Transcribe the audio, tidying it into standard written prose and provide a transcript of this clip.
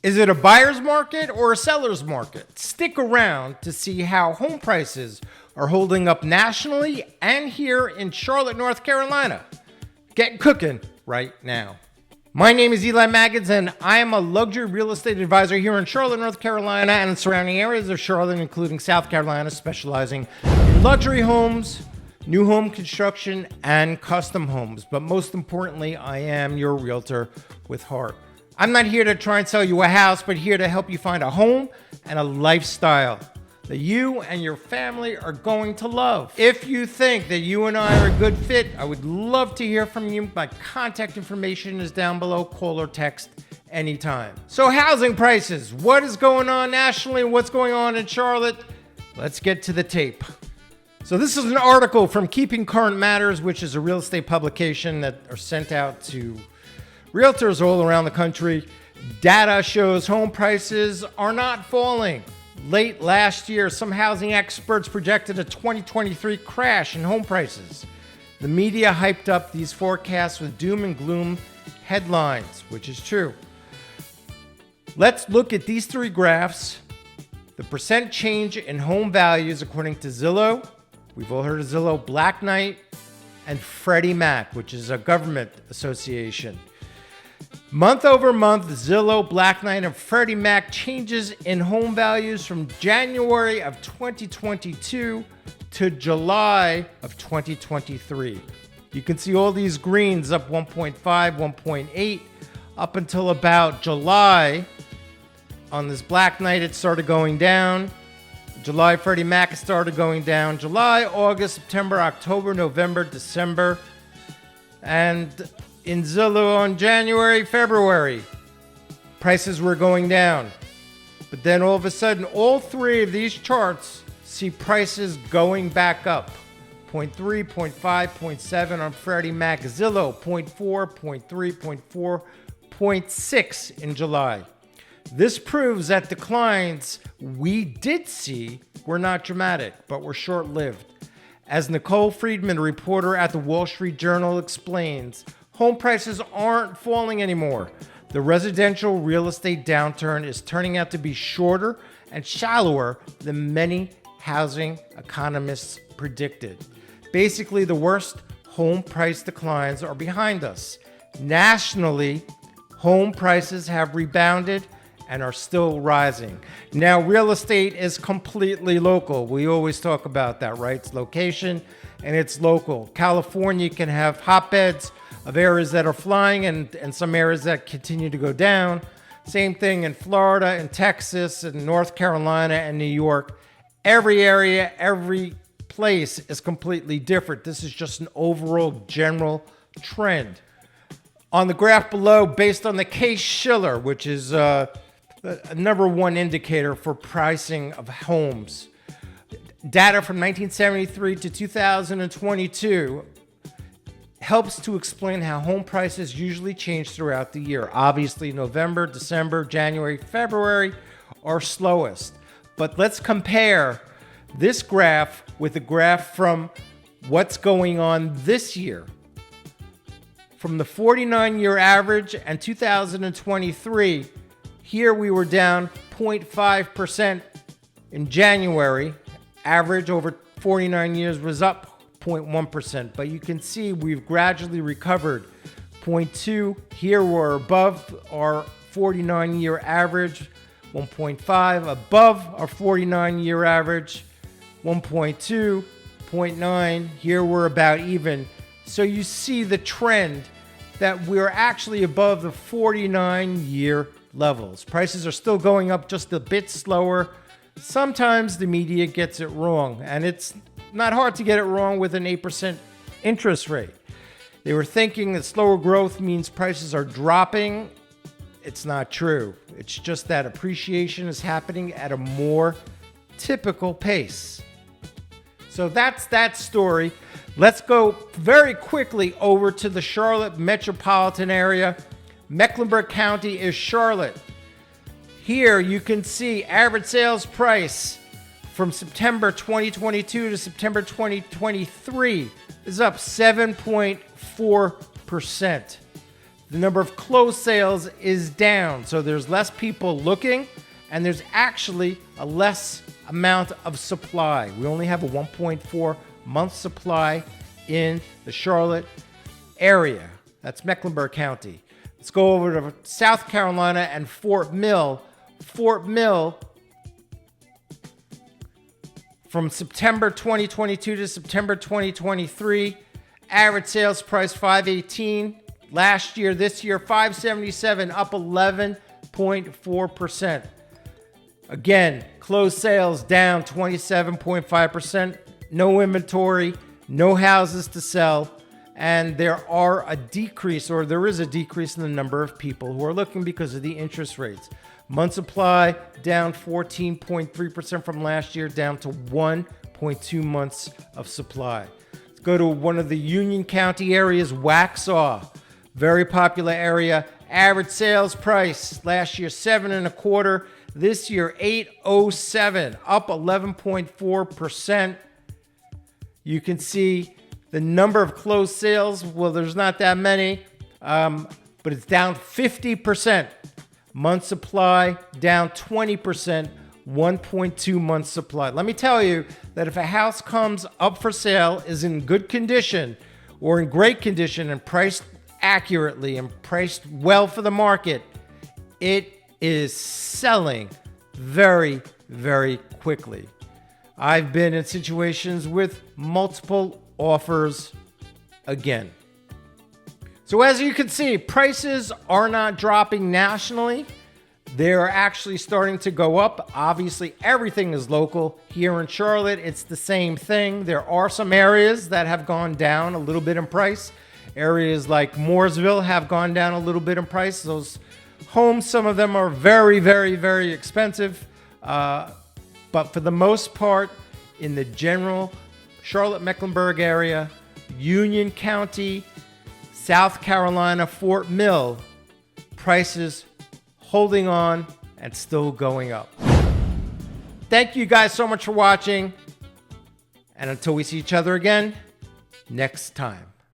Is it a buyer's market or a seller's market? Stick around to see how home prices are holding up nationally and here in Charlotte, North Carolina. Get cooking right now. My name is Eli Magids, and I am a luxury real estate advisor here in Charlotte, North Carolina, and surrounding areas of Charlotte, including South Carolina, specializing in luxury homes, new home construction, and custom homes. But most importantly, I am your realtor with heart. I'm not here to try and sell you a house, but here to help you find a home and a lifestyle that you and your family are going to love. If you think that you and I are a good fit, I would love to hear from you. My contact information is down below. Call or text anytime. So housing prices, what is going on nationally? What's going on in Charlotte? Let's get to the tape. So this is an article from Keeping Current Matters, which is a real estate publication that are sent out to realtors all around the country. Data shows home prices are not falling. Late last year, some housing experts projected a 2023 crash in home prices. The media hyped up these forecasts with doom and gloom headlines, which is true. Let's look at these three graphs. The percent change in home values according to Zillow. We've all heard of Zillow, Black Knight, and Freddie Mac, which is a government association. Month over month, Zillow, Black Knight, and Freddie Mac changes in home values from January of 2022 to July of 2023. You can see all these greens up 1.5, 1.8, up until about July. On this Black Knight, it started going down. July, Freddie Mac started going down. July, August, September, October, November, December, and in Zillow on January, February, prices were going down. But then all of a sudden, all three of these charts see prices going back up. 0.3, 0.5, 0.7 on Freddie Mac. Zillow, 0.4, 0.3, 0.4, 0.6 in July. This proves that declines we did see were not dramatic, but were short-lived. As Nicole Friedman, a reporter at the Wall Street Journal, explains, home prices aren't falling anymore. The residential real estate downturn is turning out to be shorter and shallower than many housing economists predicted. Basically, the worst home price declines are behind us. Nationally, home prices have rebounded and are still rising. Now, real estate is completely local. We always talk about that, right? It's location and it's local. California can have hotbeds of areas that are flying and some areas that continue to go down. Same thing in Florida and Texas and North Carolina and New York. Every area, every place is completely different. This is just an overall general trend. On the graph below, based on the Case-Shiller, which is a number one indicator for pricing of homes. Data from 1973 to 2022 helps to explain how home prices usually change throughout the year. Obviously, November, December, January, February are slowest. But let's compare this graph with the graph from what's going on this year. From the 49-year average and 2023, here we were down 0.5% in January. Average over 49 years was up 0.1%. But you can see we've gradually recovered. 0.2, here we're above our 49-year average. 1.5, above our 49-year average. 1.2, 0.9, here we're about even. So you see the trend that we're actually above the 49-year levels. Prices are still going up just a bit slower. Sometimes the media gets it wrong, and it's not hard to get it wrong with an 8% interest rate. They were thinking that slower growth means prices are dropping. It's not true. It's just that appreciation is happening at a more typical pace. So that's that story. Let's go very quickly over to the Charlotte metropolitan area. Mecklenburg County is Charlotte. Here you can see average sales price from September 2022 to September 2023 is up 7.4%. The number of closed sales is down. So there's less people looking, and there's actually a less amount of supply. We only have a 1.4 month supply in the Charlotte area. That's Mecklenburg County. Let's go over to South Carolina and Fort Mill. Fort Mill, from September 2022 to September 2023, average sales price $518. Last year, this year, $577, up 11.4%. Again, closed sales down 27.5%. No inventory, no houses to sell, and there is a decrease in the number of people who are looking because of the interest rates. Month supply down 14.3% from last year, down to 1.2 months of supply. Let's go to one of the Union County areas, Waxhaw. Very popular area. Average sales price last year $7.25. This year $807, up 11.4%. You can see the number of closed sales. Well, there's not that many, but it's down 50%. Month supply down 20%. 1.2 months supply. Let me tell you that if a house comes up for sale, is in good condition or in great condition and priced accurately and priced well for the market, it is selling very, very quickly. I've been in situations with multiple offers again. So as you can see, prices are not dropping nationally. They're actually starting to go up. Obviously, everything is local. Here in Charlotte, it's the same thing. There are some areas that have gone down a little bit in price. Areas like Mooresville have gone down a little bit in price. Those homes, some of them are very, very, very expensive. But for the most part, in the general Charlotte-Mecklenburg area, Union County, South Carolina, Fort Mill, prices holding on and still going up. Thank you guys so much for watching. And until we see each other again, next time.